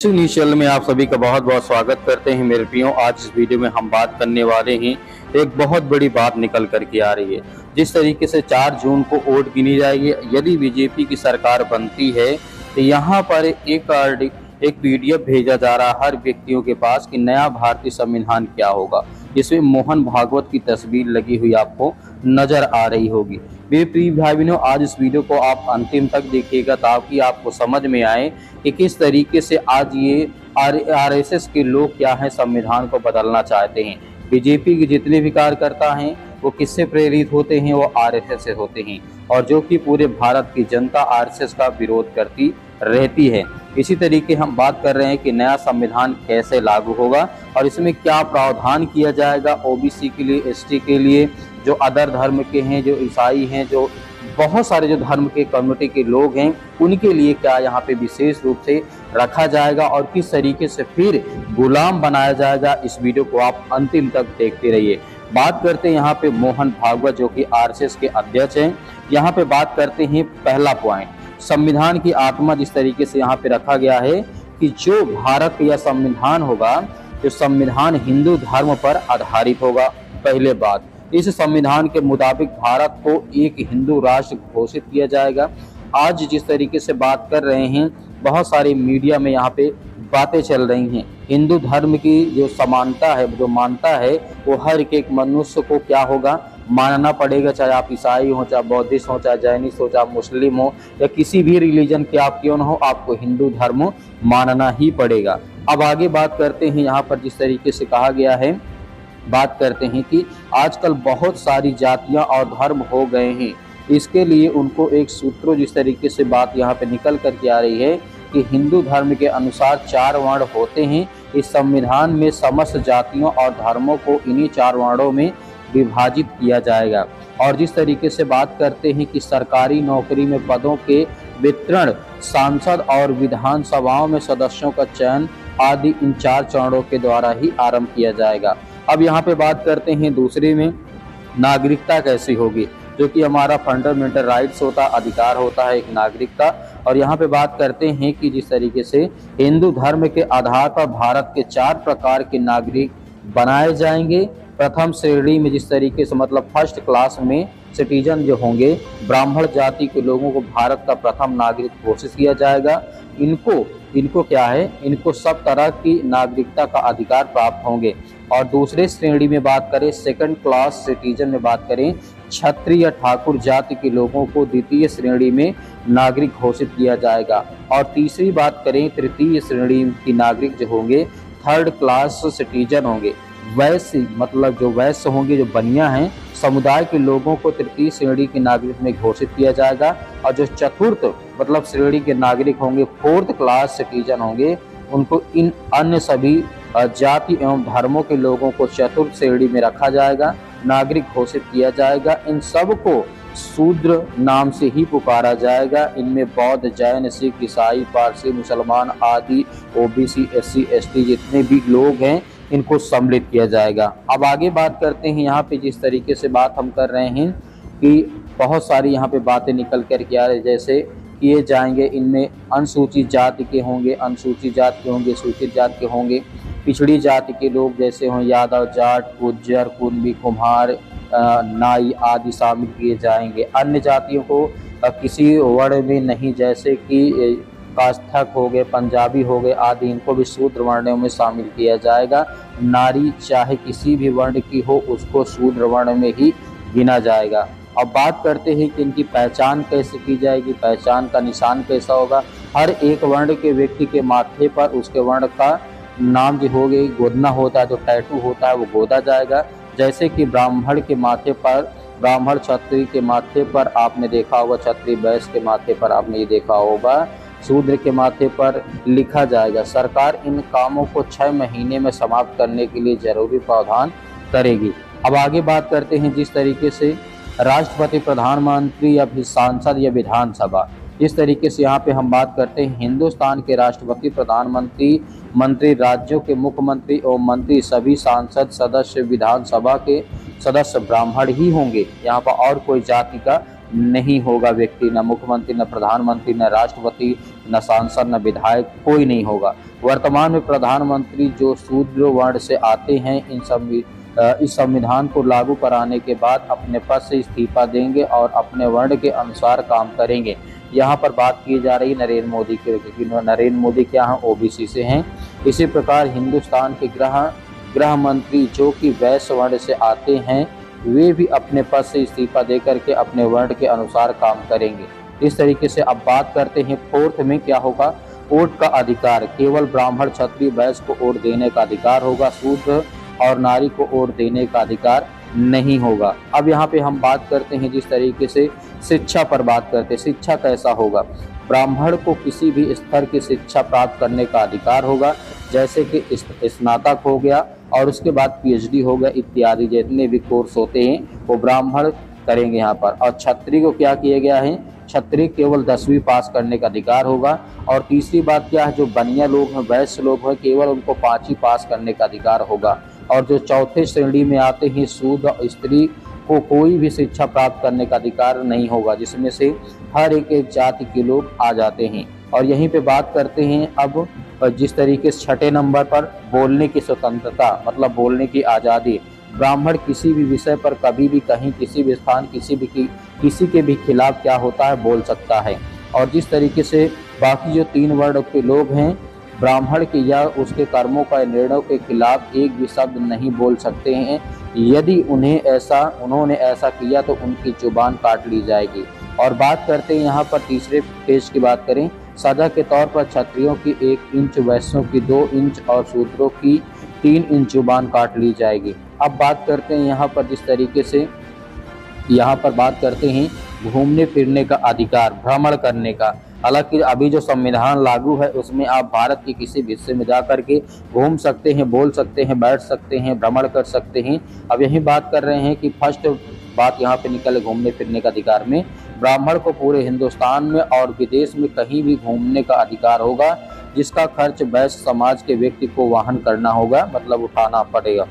News channel में आप सभी का बहुत बहुत स्वागत करते हैं मेरे प्रियो। आज इस वीडियो में हम बात करने वाले हैं, एक बहुत बड़ी बात निकल कर के आ रही है। जिस तरीके से 4 जून को वोट गिनी जाएगी, यदि बीजेपी की सरकार बनती है तो यहाँ पर एक पीडीएफ भेजा जा रहा है हर व्यक्तियों के पास कि नया भारतीय संविधान क्या होगा, जिसमें मोहन भागवत की तस्वीर लगी हुई आपको नजर आ रही होगी। मेरे प्रिय भाई बहनों, आज इस वीडियो को आप अंतिम तक देखिएगा ताकि आपको समझ में आए कि किस तरीके से आज ये आरएसएस के लोग क्या है, संविधान को बदलना चाहते हैं। बीजेपी के जितने भी कार्यकर्ता हैं वो किससे प्रेरित होते हैं, वो आरएसएस से होते हैं, और जो कि पूरे भारत की जनता आरएसएस का विरोध करती रहती है। इसी तरीके हम बात कर रहे हैं कि नया संविधान कैसे लागू होगा और इसमें क्या प्रावधान किया जाएगा ओबीसी के लिए, एसटी के लिए, जो अदर धर्म के हैं, जो ईसाई हैं, जो बहुत सारे जो धर्म के कम्युनिटी के लोग हैं, उनके लिए क्या यहाँ पे विशेष रूप से रखा जाएगा और किस तरीके से फिर गुलाम बनाया जाएगा। इस वीडियो को आप अंतिम तक देखते रहिए। बात करते हैं यहाँ पे मोहन भागवत जो कि आरएसएस के अध्यक्ष हैं। यहाँ पे बात करते हैं पहला पॉइंट, संविधान की आत्मा जिस तरीके से यहाँ पे रखा गया है कि जो भारत का संविधान होगा, जो संविधान हिंदू धर्म पर आधारित होगा। पहले बात, इस संविधान के मुताबिक भारत को एक हिंदू राष्ट्र घोषित किया जाएगा। आज जिस तरीके से बात कर रहे हैं, बहुत सारी मीडिया में यहाँ पे बातें चल रही हैं, हिंदू धर्म की जो समानता है, जो मानता है, वो हर एक मनुष्य को क्या होगा, मानना पड़ेगा। चाहे आप ईसाई हो, चाहे बौद्धिस्ट हो, चाहे जैनिस्ट हो, चाहे मुस्लिम हो, या किसी भी रिलीजन के आप क्यों न हो, आपको हिंदू धर्म मानना ही पड़ेगा। अब आगे बात करते हैं, यहाँ पर जिस तरीके से कहा गया है, बात करते हैं कि आजकल बहुत सारी जातियां और धर्म हो गए हैं। इसके लिए उनको एक सूत्र जिस तरीके से बात यहाँ पे निकल कर के आ रही है कि हिंदू धर्म के अनुसार 4 वर्ण होते हैं। इस संविधान में समस्त जातियों और धर्मों को इन्हीं 4 वर्णों में विभाजित किया जाएगा। और जिस तरीके से बात करते हैं कि सरकारी नौकरी में पदों के वितरण, सांसद और विधानसभाओं में सदस्यों का चयन आदि इन 4 चरणों के द्वारा ही आरंभ किया जाएगा। अब यहाँ पे बात करते हैं दूसरे में, नागरिकता कैसी होगी, जो कि हमारा फंडामेंटल राइट्स होता, अधिकार होता है एक नागरिक का। और यहाँ पे बात करते हैं कि जिस तरीके से हिंदू धर्म के आधार पर भारत के 4 प्रकार के नागरिक बनाए जाएंगे। प्रथम श्रेणी में जिस तरीके से मतलब फर्स्ट क्लास में सिटीजन जो होंगे, ब्राह्मण जाति के लोगों को भारत का प्रथम नागरिक घोषित किया जाएगा। इनको क्या है, इनको सब तरह की नागरिकता का अधिकार प्राप्त होंगे। और दूसरे श्रेणी में बात करें, सेकंड क्लास सिटीजन में बात करें, क्षत्रिय या ठाकुर जाति के लोगों को द्वितीय श्रेणी में नागरिक घोषित किया जाएगा। और तीसरी बात करें, तृतीय श्रेणी की नागरिक जो होंगे, थर्ड क्लास सिटीजन होंगे। वैश्य मतलब जो वैश्य होंगे, जो बनिया हैं, समुदाय के लोगों को तृतीय श्रेणी के नागरिक में घोषित किया जाएगा। और जो चतुर्थ मतलब श्रेणी के नागरिक होंगे, फोर्थ क्लास सिटीजन होंगे, उनको इन अन्य सभी जाति एवं धर्मों के लोगों को चतुर्थ श्रेणी में रखा जाएगा, नागरिक घोषित किया जाएगा। इन सब को शूद्र नाम से ही पुकारा जाएगा। इनमें बौद्ध, जैन, सिख, ईसाई, पारसी, मुसलमान आदि ओबीसी, एससी, एसटी जितने भी लोग हैं, इनको सम्मिलित किया जाएगा। अब आगे बात करते हैं, यहाँ पे जिस तरीके से बात हम कर रहे हैं कि बहुत सारी यहाँ पे बातें निकल कर के आ रही, जैसे किए जाएंगे। इनमें अनुसूचित जाति के होंगे, अनुसूचित जाति के होंगे, सूचित जाति के होंगे, पिछड़ी जाति के लोग जैसे हों यादव, जाट, गुज्जर, कुर्मी, कुम्हार, नाई आदि शामिल किए जाएंगे। अन्य जातियों को किसी वर्ण में नहीं, जैसे कि कास्थक हो गए, पंजाबी हो गए आदि, इनको भी शूद्र वर्णों में शामिल किया जाएगा। नारी चाहे किसी भी वर्ण की हो, उसको शूद्र वर्ण में ही गिना जाएगा। अब बात करते हैं कि इनकी पहचान कैसे की जाएगी, पहचान का निशान कैसा होगा। हर एक वर्ण के व्यक्ति के माथे पर उसके वर्ण का नाम जो हो गई गोदना होता है, जो टैटू होता है वो गोदा जाएगा। जैसे कि ब्राह्मण के माथे पर, ब्राह्मण क्षत्रिय के माथे पर आपने देखा होगा, क्षत्रिय वैश्य के माथे पर आपने ये देखा होगा, शूद्र के माथे पर लिखा जाएगा। सरकार इन कामों को 6 महीने में समाप्त करने के लिए जरूरी प्रावधान करेगी। अब आगे बात करते हैं, जिस तरीके से राष्ट्रपति, प्रधानमंत्री या फिर सांसद या विधानसभा, इस तरीके से यहाँ पे हम बात करते हैं, हिंदुस्तान के राष्ट्रपति, प्रधानमंत्री, मंत्री, राज्यों के मुख्यमंत्री एवं मंत्री, सभी सांसद सदस्य, विधानसभा के सदस्य ब्राह्मण ही होंगे। यहाँ पर और कोई जाति का नहीं होगा व्यक्ति, न मुख्यमंत्री, न प्रधानमंत्री, न राष्ट्रपति, न सांसद, न विधायक, कोई नहीं होगा। वर्तमान में प्रधानमंत्री जो शूद्र वर्ण से आते हैं इस संविधान को लागू कराने के बाद अपने पद से इस्तीफा देंगे और अपने वर्ण के अनुसार काम करेंगे। यहाँ पर बात की जा रही नरेंद्र मोदी की, क्योंकि नरेंद्र मोदी क्या हैं, ओबीसी से हैं। इसी प्रकार हिंदुस्तान के गृह मंत्री जो कि वैश्य वर्ण से आते हैं, वे भी अपने पद से इस्तीफा देकर के अपने वर्ण के अनुसार काम करेंगे। इस तरीके से अब बात करते हैं फोर्थ में क्या होगा। वोट का अधिकार केवल ब्राह्मण, क्षत्रिय, वैश्य को वोट देने का अधिकार होगा। शूद्र और नारी को वोट देने का अधिकार नहीं होगा। अब यहाँ पे हम बात करते हैं जिस तरीके से शिक्षा पर बात करते हैं, शिक्षा कैसा होगा। ब्राह्मण को किसी भी स्तर की शिक्षा प्राप्त करने का अधिकार होगा, जैसे कि स्नातक हो गया और उसके बाद पीएचडी हो गया इत्यादि जितने भी कोर्स होते हैं वो ब्राह्मण करेंगे यहाँ पर। और क्षत्रिय को क्या किया गया है, क्षत्रिय केवल 10वीं पास करने का अधिकार होगा। और तीसरी बात क्या है, जो बनिया लोग हैं, वैश्य लोग हैं, केवल उनको 5वीं पास करने का अधिकार होगा। और जो चौथे श्रेणी में आते हैं शूद्र स्त्री को कोई भी शिक्षा प्राप्त करने का अधिकार नहीं होगा, जिसमें से हर एक जाति के लोग आ जाते हैं। और यहीं पे बात करते हैं अब जिस तरीके से छठे नंबर पर बोलने की स्वतंत्रता, मतलब बोलने की आज़ादी। ब्राह्मण किसी भी विषय पर कभी भी कहीं किसी भी स्थान किसी के भी खिलाफ क्या होता है, बोल सकता है। और जिस तरीके से बाकी जो 3 वर्ण के लोग हैं, ब्राह्मण के या उसके कर्मों का निर्णयों के खिलाफ एक भी शब्द नहीं बोल सकते हैं। यदि उन्होंने ऐसा किया तो उनकी जुबान काट ली जाएगी। और बात करते हैं यहाँ पर तीसरे पेज की बात करें, सजा के तौर पर क्षत्रियों की 1 इंच, वैश्यों की 2 इंच और शूद्रों की 3 इंच जुबान काट ली जाएगी। अब बात करते हैं यहाँ पर जिस तरीके से यहाँ पर बात करते हैं घूमने फिरने का अधिकार, भ्रमण करने का। हालांकि अभी जो संविधान लागू है उसमें आप भारत के किसी भी हिस्से में जा करके घूम सकते हैं, बोल सकते हैं, बैठ सकते हैं, भ्रमण कर सकते हैं। अब यही बात कर रहे हैं कि फर्स्ट बात यहाँ पे निकले घूमने फिरने का अधिकार में। ब्राह्मण को पूरे हिंदुस्तान में और विदेश में कहीं भी घूमने का अधिकार होगा, जिसका खर्च वैश्य समाज के व्यक्ति को वहन करना होगा, मतलब उठाना पड़ेगा।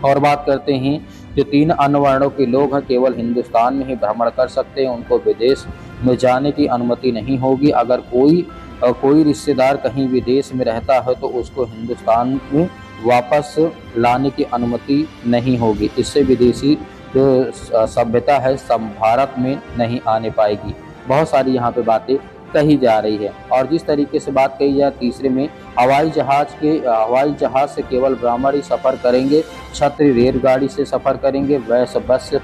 और बात करते हैं जो 3 अन्य वर्णों के लोग हैं केवल हिंदुस्तान में ही भ्रमण कर सकते हैं, उनको विदेश में जाने की अनुमति नहीं होगी। अगर कोई रिश्तेदार कहीं विदेश में रहता है तो उसको हिंदुस्तान में वापस लाने की अनुमति नहीं होगी। इससे विदेशी जो सभ्यता है भारत में नहीं आने पाएगी। बहुत सारी यहाँ पे बातें कही जा रही है। और जिस तरीके से बात कही जाए तीसरे में, हवाई जहाज से केवल ब्राह्मण ही सफ़र करेंगे, क्षत्रिय रेलगाड़ी से सफ़र करेंगे, वैश्य बस से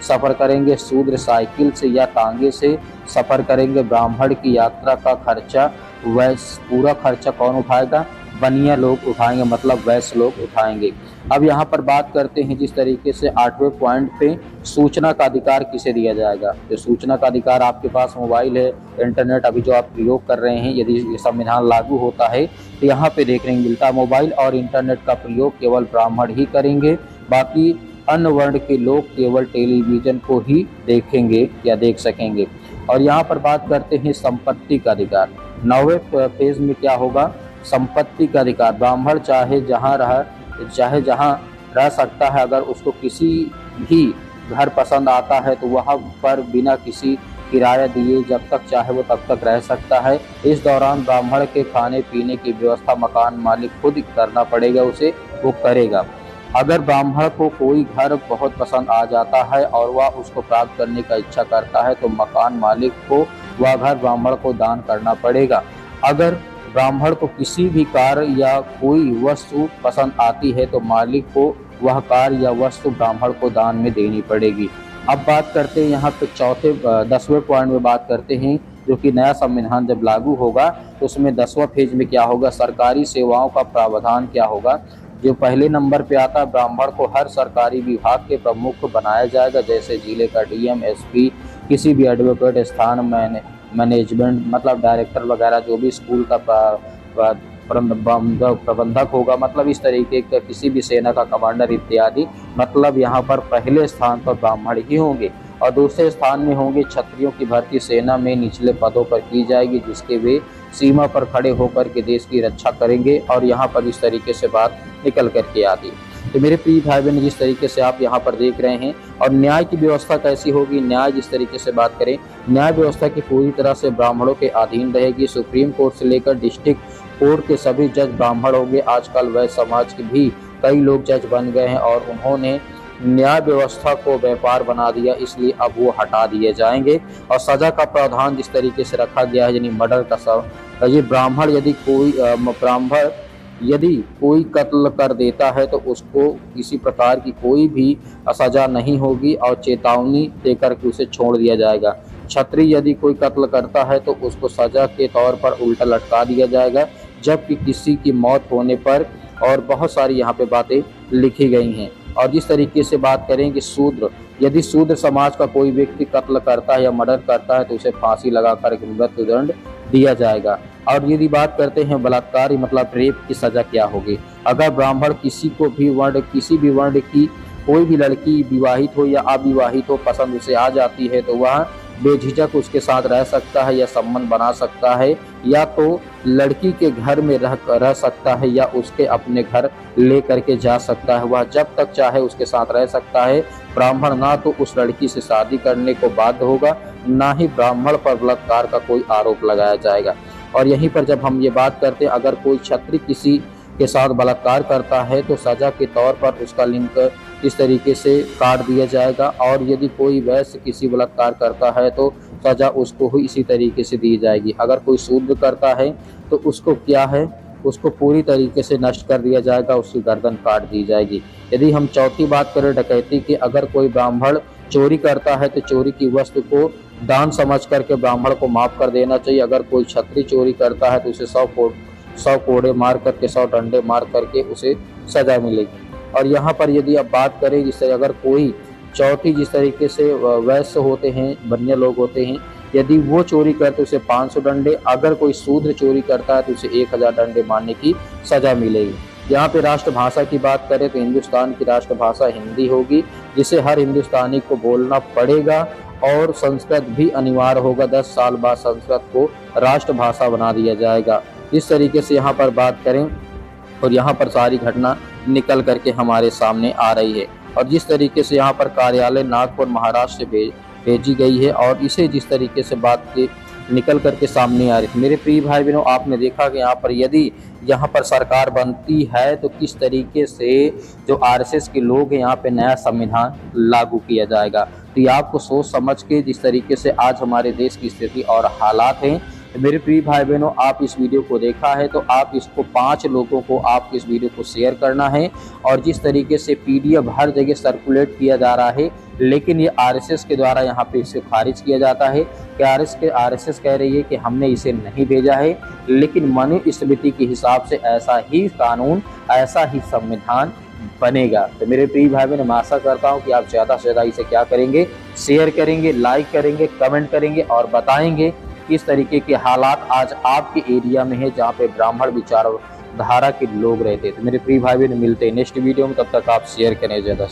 सफ़र करेंगे, शूद्र साइकिल से या तांगे से सफ़र करेंगे। ब्राह्मण की यात्रा का खर्चा पूरा खर्चा कौन उठाएगा, बनिया लोग उठाएंगे, मतलब वैश्य लोग उठाएंगे। अब यहाँ पर बात करते हैं जिस तरीके से 8वें पॉइंट पे सूचना का अधिकार किसे दिया जाएगा। तो सूचना का अधिकार, आपके पास मोबाइल है, इंटरनेट अभी जो आप प्रयोग कर रहे हैं, यदि ये संविधान लागू होता है तो यहाँ पे देखने को मिलता है मोबाइल और इंटरनेट का प्रयोग केवल ब्राह्मण ही करेंगे, बाकी अन्य वर्ण के लोग केवल टेलीविज़न को ही देखेंगे या देख सकेंगे। और यहाँ पर बात करते हैं संपत्ति का अधिकार। 9वें पेज में क्या होगा, संपत्ति का अधिकार। ब्राह्मण चाहे जहाँ रह सकता है, अगर उसको किसी भी घर पसंद आता है तो वहाँ पर बिना किसी किराया दिए जब तक चाहे वो तब तक रह सकता है। इस दौरान ब्राह्मण के खाने पीने की व्यवस्था मकान मालिक खुद करना पड़ेगा, उसे वो करेगा। अगर ब्राह्मण को कोई घर बहुत पसंद आ जाता है और वह उसको प्राप्त करने का इच्छा करता है तो मकान मालिक को वह घर ब्राह्मण को दान करना पड़ेगा। अगर ब्राह्मण को किसी भी कार या कोई वस्तु पसंद आती है तो मालिक को वह कार या वस्तु ब्राह्मण को दान में देनी पड़ेगी। अब बात करते हैं यहाँ पे 10वें पॉइंट में बात करते हैं, जो कि नया संविधान जब लागू होगा तो उसमें 10वां पेज में क्या होगा, सरकारी सेवाओं का प्रावधान क्या होगा। जो पहले नंबर पे आता है, ब्राह्मण को हर सरकारी विभाग के प्रमुख बनाया जाएगा, जैसे जिले का डीएम, एसपी, किसी भी एडवोकेट स्थान मैनेजमेंट, मतलब डायरेक्टर वगैरह, जो भी स्कूल का प्रबंधक होगा, मतलब इस तरीके का किसी भी सेना का कमांडर इत्यादि। मतलब यहाँ पर पहले स्थान पर ब्राह्मण ही होंगे और दूसरे स्थान में होंगे क्षत्रियों की भर्ती सेना में निचले पदों पर की जाएगी, जिसके वे सीमा पर खड़े होकर के देश की रक्षा करेंगे। और यहाँ पर इस तरीके से बात निकल कर के आती। तो मेरे प्रिय भाई बहन, जिस तरीके से आप यहाँ पर देख रहे हैं, और न्याय की व्यवस्था कैसी होगी, न्याय जिस तरीके से बात करें, न्याय व्यवस्था की पूरी तरह से ब्राह्मणों के अधीन रहेगी। सुप्रीम कोर्ट से लेकर डिस्ट्रिक्ट कोर्ट के सभी जज ब्राह्मण होंगे। आजकल वैश्य समाज के भी कई लोग जज बन गए हैं और उन्होंने न्याय व्यवस्था को व्यापार बना दिया, इसलिए अब वो हटा दिए जाएंगे। और सजा का प्रावधान जिस तरीके से रखा गया है, यानी मर्डर का ये ब्राह्मण यदि कोई कत्ल कर देता है तो उसको किसी प्रकार की कोई भी सजा नहीं होगी और चेतावनी देकर के उसे छोड़ दिया जाएगा। क्षत्रिय यदि कोई कत्ल करता है तो उसको सजा के तौर पर उल्टा लटका दिया जाएगा, जबकि किसी की मौत होने पर, और बहुत सारी यहाँ पे बातें लिखी गई हैं। और जिस तरीके से बात करें कि यदि शूद्र समाज का कोई व्यक्ति कत्ल करता है या मर्डर करता है तो उसे फांसी लगाकर मृत्युदंड दिया जाएगा। और यदि बात करते हैं बलात्कार मतलब रेप की सजा क्या होगी, अगर ब्राह्मण किसी भी वर्ण की कोई भी लड़की विवाहित हो या अविवाहित हो पसंद उसे आ जाती है तो वह बेझिझक उसके साथ रह सकता है या संबंध बना सकता है, या तो लड़की के घर में रह सकता है या उसके अपने घर ले करके जा सकता है। वह जब तक चाहे उसके साथ रह सकता है। ब्राह्मण ना तो उस लड़की से शादी करने को बाध्य होगा, ना ही ब्राह्मण पर बलात्कार का कोई आरोप लगाया जाएगा। और यहीं पर जब हम ये बात करते हैं, अगर कोई क्षत्रिय किसी के साथ बलात्कार करता है तो सजा के तौर पर उसका लिंग इस तरीके से काट दिया जाएगा। और यदि कोई वैश्य किसी बलात्कार करता है तो सजा उसको ही इसी तरीके से दी जाएगी। अगर कोई शूद्र करता है तो उसको क्या है, उसको पूरी तरीके से नष्ट कर दिया जाएगा, उसकी गर्दन काट दी जाएगी। यदि हम चौथी बात करें डकैती की, अगर कोई ब्राह्मण चोरी करता है तो चोरी की वस्तु को दान समझ करके ब्राह्मण को माफ कर देना चाहिए। अगर कोई क्षत्रिय चोरी करता है तो उसे 100 कोड़े मार करके 100 डंडे मार करके उसे सजा मिलेगी। और यहाँ पर यदि आप बात करें, जिससे अगर कोई चौथी जिस तरीके से वैश्य होते हैं, बन्य लोग होते हैं, यदि वो चोरी करते उसे 500 डंडे, अगर कोई शूद्र चोरी करता है तो उसे 1000 डंडे मारने की सजा मिलेगी। यहाँ पे राष्ट्रभाषा की बात करें तो हिंदुस्तान की राष्ट्रभाषा हिंदी होगी, जिसे हर हिंदुस्तानी को बोलना पड़ेगा। और संस्कृत भी अनिवार्य होगा, 10 साल बाद संस्कृत को राष्ट्रभाषा बना दिया जाएगा। इस तरीके से यहाँ पर बात करें और यहाँ पर सारी घटना निकल करके हमारे सामने आ रही है। और जिस तरीके से यहाँ पर कार्यालय नागपुर महाराष्ट्र से भेजी गई है और इसे जिस तरीके से बात निकल करके सामने आ रही है। मेरे प्रिय भाई बहनों, आपने देखा कि यहाँ पर यदि यहाँ पर सरकार बनती है तो किस तरीके से जो आरएसएस के लोग हैं यहाँ पे नया संविधान लागू किया जाएगा। तो ये आपको सोच समझ के, जिस तरीके से आज हमारे देश की स्थिति और हालात हैं, मेरे प्रिय भाई बहनों, आप इस वीडियो को देखा है तो आप इसको 5 लोगों को आप इस वीडियो को शेयर करना है। और जिस तरीके से पीडीएफ हर जगह सर्कुलेट किया जा रहा है, लेकिन ये आरएसएस के द्वारा यहाँ पे इसे खारिज किया जाता है कि आरएसएस कह रही है कि हमने इसे नहीं भेजा है, लेकिन मनुस्मृति के हिसाब से ऐसा ही कानून, ऐसा ही संविधान बनेगा। तो मेरे प्रिय भाई बहन, मैं आशा करता हूँ कि आप ज़्यादा से ज़्यादा इसे क्या करेंगे, शेयर करेंगे, लाइक करेंगे, कमेंट करेंगे और बताएंगे किस तरीके के हालात आज आपके एरिया में है जहाँ पे ब्राह्मण विचारधारा के लोग रहते हैं। तो मेरे प्रिय भाई बहन, मिलते हैं नेक्स्ट वीडियो में, तब तक आप शेयर करें ज़्यादा।